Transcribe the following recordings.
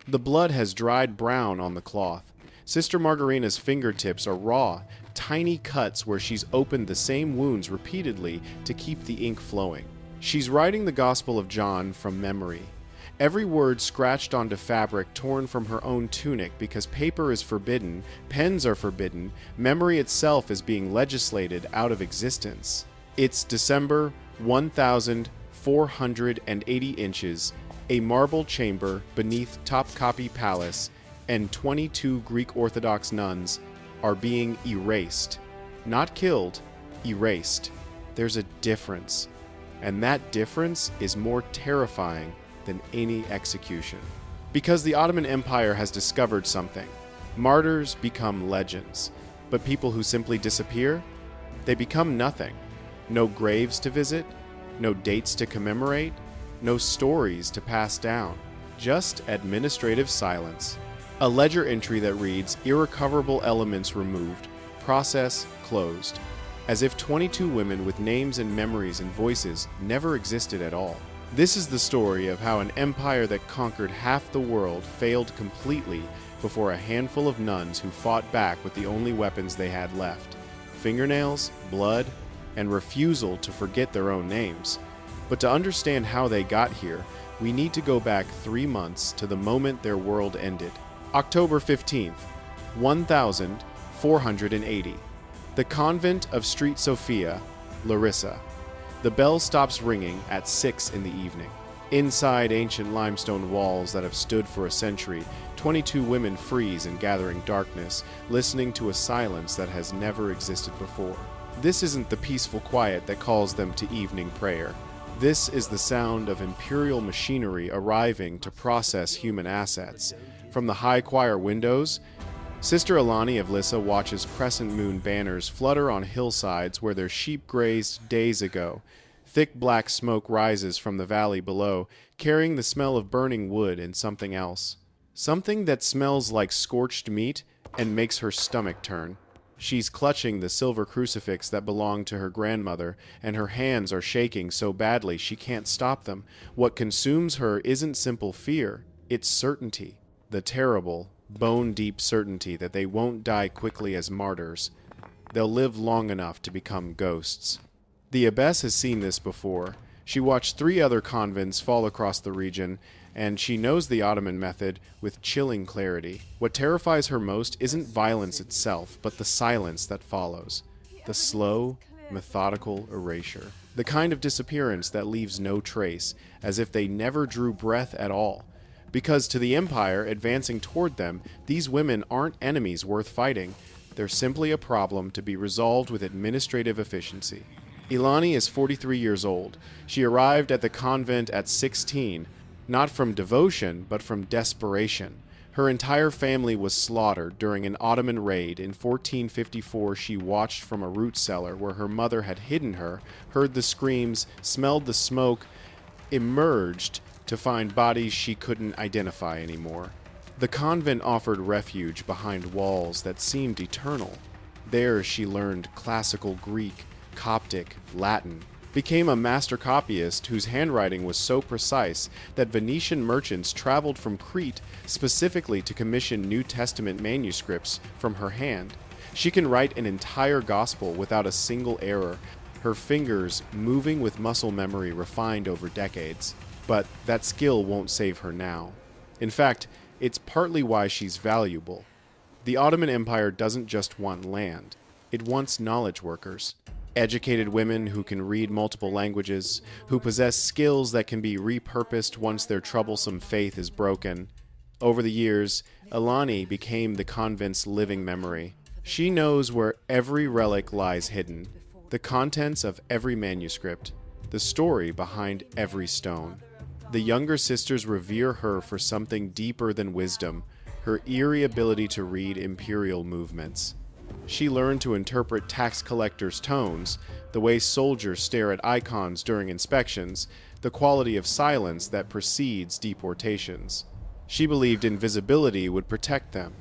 The blood has dried brown on the cloth. Sister Margarina's fingertips are raw, tiny cuts where she's opened the same wounds repeatedly to keep the ink flowing. She's writing the Gospel of John from memory. Every word scratched onto fabric torn from her own tunic because paper is forbidden, pens are forbidden, memory itself is being legislated out of existence. It's December 1480 inches, a marble chamber beneath Topkapi Palace, and 22 Greek Orthodox nuns are being erased. Not killed, erased. There's a difference, and that difference is more terrifying than any execution. Because the Ottoman Empire has discovered something. Martyrs become legends, but people who simply disappear, they become nothing. No graves to visit, no dates to commemorate, no stories to pass down, just administrative silence. A ledger entry that reads, irrecoverable elements removed, process closed, as if 22 women with names and memories and voices never existed at all. This is the story of how an empire that conquered half the world failed completely before a handful of nuns who fought back with the only weapons they had left: fingernails, blood, and refusal to forget their own names. But to understand how they got here, we need to go back 3 months to the moment their world ended. October 15th, 1480. The convent of Street Sophia, Larissa. The bell stops ringing at 6 in the evening. Inside ancient limestone walls that have stood for a century, 22 women freeze in gathering darkness, listening to a silence that has never existed before. This isn't the peaceful quiet that calls them to evening prayer. This is the sound of imperial machinery arriving to process human assets. From the high choir windows, Sister Alani of Lissa watches crescent moon banners flutter on hillsides where their sheep grazed days ago. Thick black smoke rises from the valley below, carrying the smell of burning wood and something else. Something that smells like scorched meat and makes her stomach turn. She's clutching the silver crucifix that belonged to her grandmother, and her hands are shaking so badly she can't stop them. What consumes her isn't simple fear, it's certainty. The terrible, bone-deep certainty that they won't die quickly as martyrs. They'll live long enough to become ghosts. The abbess has seen this before. She watched 3 other convents fall across the region, and she knows the Ottoman method with chilling clarity. What terrifies her most isn't violence itself, but the silence that follows. The slow, methodical erasure. The kind of disappearance that leaves no trace, as if they never drew breath at all. Because to the Empire advancing toward them, these women aren't enemies worth fighting. They're simply a problem to be resolved with administrative efficiency. Ilani is 43 years old. She arrived at the convent at 16, not from devotion, but from desperation. Her entire family was slaughtered during an Ottoman raid. In 1454, she watched from a root cellar where her mother had hidden her, heard the screams, smelled the smoke, emerged to find bodies she couldn't identify anymore. The convent offered refuge behind walls that seemed eternal. There she learned classical Greek, Coptic, Latin, became a master copyist whose handwriting was so precise that Venetian merchants traveled from Crete specifically to commission New Testament manuscripts from her hand. She can write an entire gospel without a single error, her fingers moving with muscle memory refined over decades. But that skill won't save her now. In fact, it's partly why she's valuable. The Ottoman Empire doesn't just want land. It wants knowledge workers. Educated women who can read multiple languages, who possess skills that can be repurposed once their troublesome faith is broken. Over the years, Alani became the convent's living memory. She knows where every relic lies hidden, the contents of every manuscript, the story behind every stone. The younger sisters revere her for something deeper than wisdom, her eerie ability to read imperial movements. She learned to interpret tax collectors' tones, the way soldiers stare at icons during inspections, the quality of silence that precedes deportations. She believed invisibility would protect them.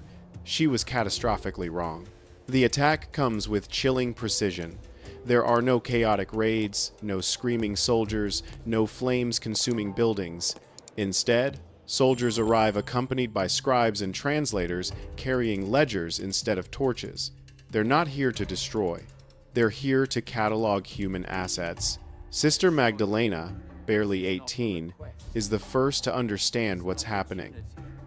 She was catastrophically wrong. The attack comes with chilling precision. There are no chaotic raids, no screaming soldiers, no flames-consuming buildings. Instead, Soldiers arrive accompanied by scribes and translators carrying ledgers instead of torches. They're not here to destroy. They're here to catalog human assets. Sister Magdalena, barely 18, is the first to understand what's happening.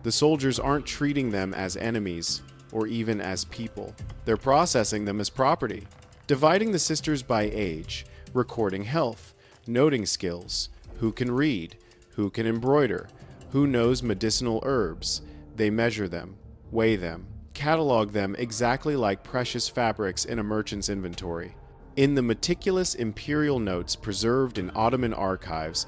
The soldiers aren't treating them as enemies or even as people. They're processing them as property, dividing the sisters by age, recording health, noting skills, who can read, who can embroider, who knows medicinal herbs. They measure them, weigh them, catalog them exactly like precious fabrics in a merchant's inventory. In the meticulous imperial notes preserved in Ottoman archives,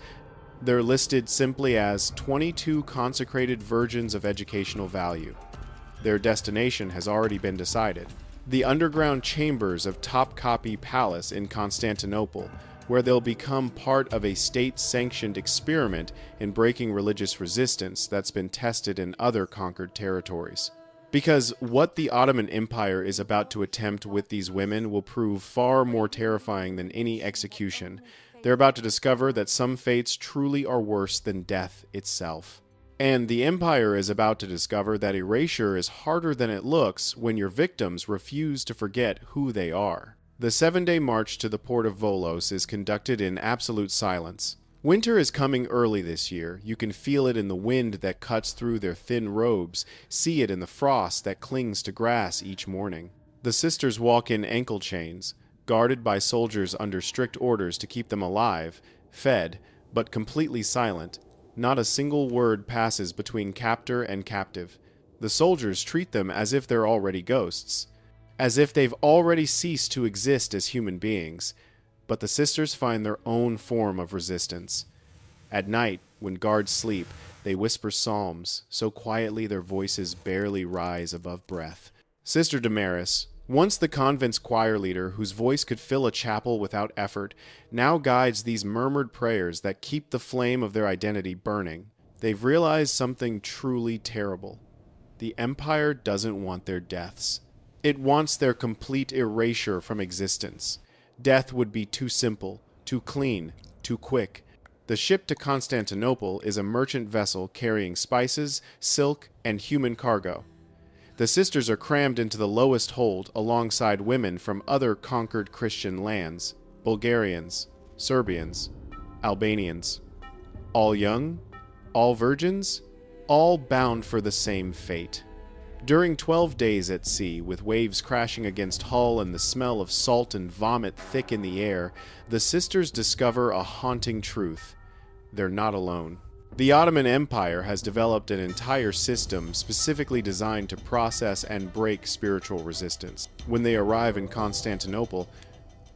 they're listed simply as 22 consecrated virgins of educational value. Their destination has already been decided. The underground chambers of Topkapi Palace in Constantinople, where they'll become part of a state-sanctioned experiment in breaking religious resistance that's been tested in other conquered territories. Because what the Ottoman Empire is about to attempt with these women will prove far more terrifying than any execution. They're about to discover that some fates truly are worse than death itself. And the Empire is about to discover that erasure is harder than it looks when your victims refuse to forget who they are. The 7-day march to the port of Volos is conducted in absolute silence. Winter is coming early this year. You can feel it in the wind that cuts through their thin robes, see it in the frost that clings to grass each morning. The sisters walk in ankle chains, guarded by soldiers under strict orders to keep them alive, fed, but completely silent. Not a single word passes between captor and captive. The soldiers treat them as if they're already ghosts, as if they've already ceased to exist as human beings. But the sisters find their own form of resistance. At night, when guards sleep, they whisper psalms, so quietly their voices barely rise above breath. Sister Damaris, once the convent's choir leader whose voice could fill a chapel without effort, now guides these murmured prayers that keep the flame of their identity burning. They've realized something truly terrible. The Empire doesn't want their deaths. It wants their complete erasure from existence. Death would be too simple, too clean, too quick. The ship to Constantinople is a merchant vessel carrying spices, silk, and human cargo. The sisters are crammed into the lowest hold alongside women from other conquered Christian lands, Bulgarians, Serbians, Albanians. All young, all virgins, all bound for the same fate. During 12 days at sea, with waves crashing against hull and the smell of salt and vomit thick in the air, the sisters discover a haunting truth. They're not alone. The Ottoman Empire has developed an entire system specifically designed to process and break spiritual resistance. When they arrive in Constantinople,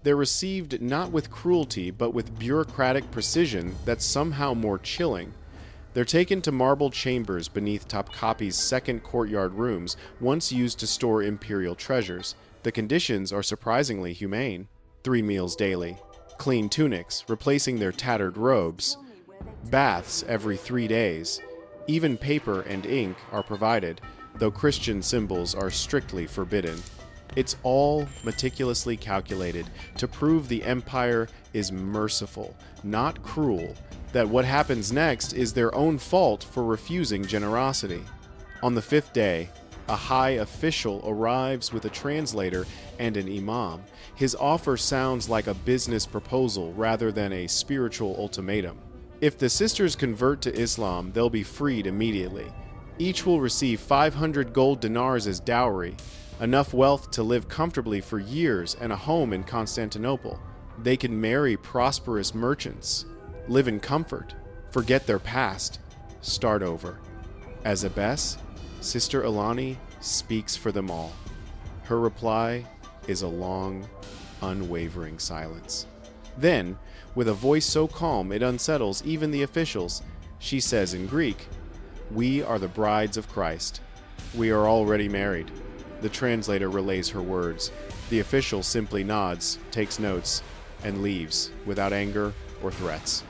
they're received not with cruelty, but with bureaucratic precision that's somehow more chilling. They're taken to marble chambers beneath Topkapi's second courtyard rooms, once used to store imperial treasures. The conditions are surprisingly humane. 3 meals daily, clean tunics, replacing their tattered robes, baths every 3 days. Even paper and ink are provided, though Christian symbols are strictly forbidden. It's all meticulously calculated to prove the Empire is merciful, not cruel, that what happens next is their own fault for refusing generosity. On the 5th day, a high official arrives with a translator and an imam. His offer sounds like a business proposal rather than a spiritual ultimatum. If the sisters convert to Islam, they'll be freed immediately. Each will receive 500 gold dinars as dowry, enough wealth to live comfortably for years and a home in Constantinople. They can marry prosperous merchants, live in comfort, forget their past, start over. As abbess, Sister Alani speaks for them all. Her reply is a long, unwavering silence. Then, with a voice so calm it unsettles even the officials, she says in Greek, "We are the brides of Christ. We are already married." The translator relays her words. The official simply nods, takes notes, and leaves without anger or threats.